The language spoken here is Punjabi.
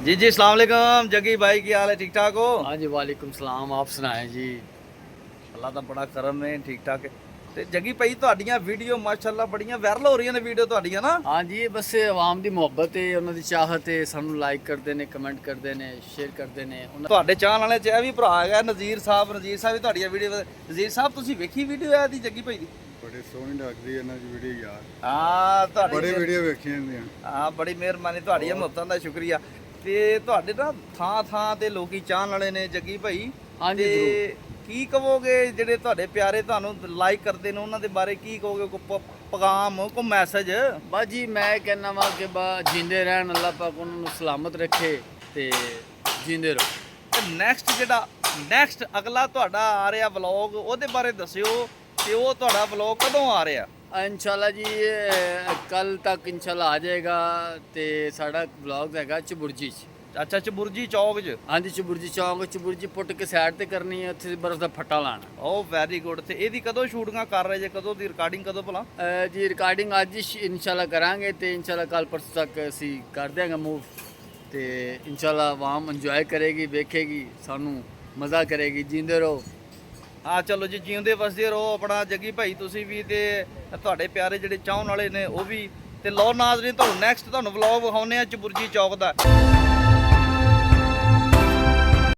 जी जी अस्सलाम वालेकुम जगी भाई की हाल है ठीक ठाक हो। हाँ जी वालेकुम सलाम आप सुनाएं जी। ਅੱਲਾ ਦਾ ਬੜਾ ਕਰਮ ਹੈ ਠੀਕ ਠਾਕ ਹੈ। ਤੇ ਜਗੀ ਭਾਈ ਤੁਹਾਡੀਆਂ ਵੀਡੀਓ ਮਾਸ਼ਾਅੱਲਾ ਬੜੀਆਂ ਵਾਇਰਲ ਹੋ ਰਹੀਆਂ ਨੇ ਵੀਡੀਓ ਤੁਹਾਡੀਆਂ ਨਾ। हाँ जी बस आवाम की मुहब्बत है उन्होंने दी चाहत है सानू लाइक करते ने कमेंट करते ने शेयर करते ने ਤੁਹਾਡੇ ਚਾਹਣ ਵਾਲੇ ਚ ਇਹ ਵੀ ਭਰਾ ਹੈਗਾ ਨਜ਼ੀਰ ਸਾਹਿਬ ਵੀ ਤੁਹਾਡੀਆਂ ਵੀਡੀਓ ਨਜ਼ੀਰ ਸਾਹਿਬ ਤੁਸੀਂ ਵੇਖੀ ਵੀਡੀਓ ਹੈ ਦੀ ਜੱਗੀ ਭਾਈ ਦੀ। ਬੜੇ ਸੋਹਣੀ ਲੱਗਦੀ ਇਹਨਾਂ ਦੀ ਵੀਡੀਓ ਯਾਰ। ਹਾਂ ਤੁਹਾਡੀ ਬੜੇ ਵੀਡੀਓ ਵੇਖੀਆਂ ਹੁੰਦੀਆਂ। ਹਾਂ ਬੜੀ ਮਿਹਰਬਾਨੀ ਤੁਹਾਡੀ ਹਿੰਮਤਾਂ ਦਾ ਸ਼ੁਕਰੀਆ। ਤੇ ਤੁਹਾਡੇ ਨਾ ਥਾਂ ਥਾਂ ਤੇ ਲੋਕੀ ਚਾਹਣ ਵਾਲੇ ਨੇ ਜੱਗੀ ਭਾਈ। हाँ जी ਤੇ ਕੀ ਕਹੋਗੇ ਜਿਹੜੇ ਤੁਹਾਡੇ ਪਿਆਰੇ ਤੁਹਾਨੂੰ ਲਾਈਕ ਕਰਦੇ ਨੇ ਉਹਨਾਂ ਦੇ ਬਾਰੇ ਕੀ ਕਹੋਗੇ ਕੋਈ ਪੈਗਾਮ ਕੋਈ ਮੈਸੇਜ। बस जी मैं कहना वा कि बा जींदे रहन अल्लाह पाक उन्होंने सलामत रखे ते जींदे रहो। ਤੇ ਨੈਕਸਟ ਅਗਲਾ ਤੁਹਾਡਾ ਆ ਰਿਹਾ ਵਲੌਗ ਉਹਦੇ ਬਾਰੇ ਦੱਸਿਓ ਤੇ ਉਹ ਤੁਹਾਡਾ ਵਲੌਗ ਕਦੋਂ ਆ ਰਿਹਾ। इंशाल्लाह जी कल तक इंशाल्लाह आ जाएगा ते साड़ा ब्लॉग हैगा चबुरजी च। ਅੱਛਾ ਚਬੁਰਜੀ ਚੌਕ 'ਚ। हाँ जी चबुरजी चौंक चबुरजी पुट के साइड ते करनी है उत्थे बर्फ दा फट्टा लाना। ਉਹ ਵੈਰੀ ਗੁੱਡ। ਤੇ ਇਹਦੀ ਕਦੋਂ ਸ਼ੂਟਿੰਗਾਂ ਕਰ ਰਹੇ ਜੇ ਕਦੋਂ ਦੀ ਰਿਕਾਰਡਿੰਗ ਕਦੋਂ ਭਲਾ। जी रिकॉर्डिंग अज इंशाल्लाह करांगे ते इंशाल्लाह कल परसों तक असी कर देंगे मूव ते इंशाल्लाह आवाम इंजॉय करेगी देखेगी सानू मज़ा करेगी जींदे रहो। ਹਾਂ ਚਲੋ ਜੀ ਜਿਉਂਦੇ ਵਸਦੇ ਰਹੋ ਆਪਣਾ ਜੱਗੀ ਭਾਈ ਤੁਸੀਂ ਵੀ ਤੇ ਤੁਹਾਡੇ ਪਿਆਰੇ ਜਿਹੜੇ ਚਾਹਣ ਵਾਲੇ ਨੇ ਉਹ ਵੀ। ਤੇ ਲੋ ਨਾਜ਼ਰੀਨ ਤੁਹਾਨੂੰ ਨੈਕਸਟ ਤੁਹਾਨੂੰ ਵਲੌਗ ਵਿਖਾਉਂਦੇ ਆ ਚਬੁਰਜੀ ਚੌਕ ਦਾ।